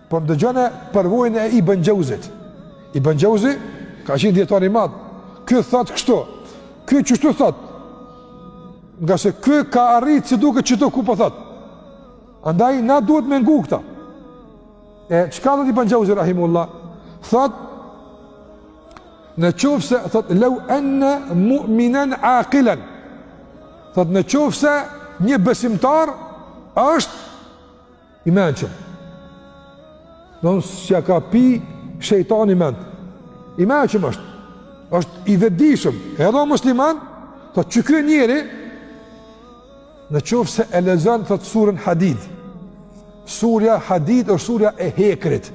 por dëgjone përvojën e Ibn Gjauzit. Ibn Gjauzi ka qenë dietar i madh. Ky thot kështu, ky çështu thot. Nga se ky ka arrit si duket çdo ku po thot. Andaj na duhet me ngu këta. E çka do t'i Ibn Gjauzi rahimullah? Thot në qofse thot law anna mu'minan aqilan. Thot në qofse një besimtar është i mençur. Don s'ja ka pi shejtani mend. I mençur është i vetëdijshëm, edhe musliman, thot që ky njeri në qofse e lexon thot surën Hadid. Surja Hadid është surja e hekrit.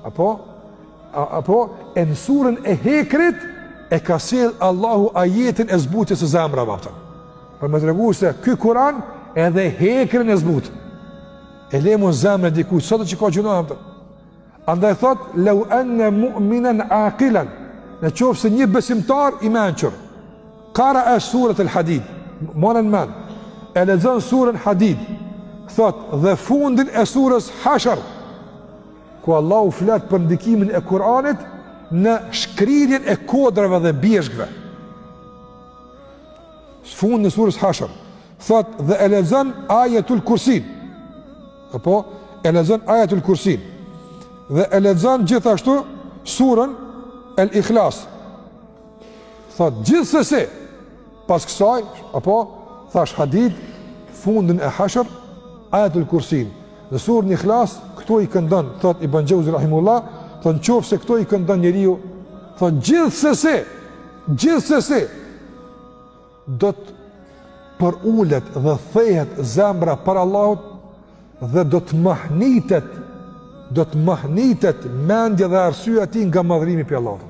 Apo e në surën e hekrit e ka sjell Allahu ajetin e zbutjes së zemrave ato. Për më tregu se ky Kur'an edhe hekrin e zbut. E lemo zemrën dikujt sot që ka gjuna ato. Andaj thot law anna mu'minan aqilan, në qoftë se një besimtar i mençur qara surat al-Hadid, morën men, e lexon surën Hadid, thot dhe fundin e surës Hashr, ku Allahu flet për ndikimin e Kur'anit në shkrirjen e kodrave dhe bjeshkve. Fundin e surës Hashr, thot dhe e lexon Ayatul Kursin. Apo e lexon Ayatul Kursin. Dhe e lexon gjithashtu surën El-Ikhlas. Thot gjithsesi pas kësaj, apo thash Hadid, fundin e Hashr, Ayatul Kursin. Në surën Ikhlas këto i këndon, thot Ibn Gjauzi rahimullah, thot nëse këto i këndon njeriu, thot gjithsesi do të përulet dhe thehet zemra për Allahut dhe do të mahnitet mendja dhe arsyeja e tij nga madhrimi i Allahut.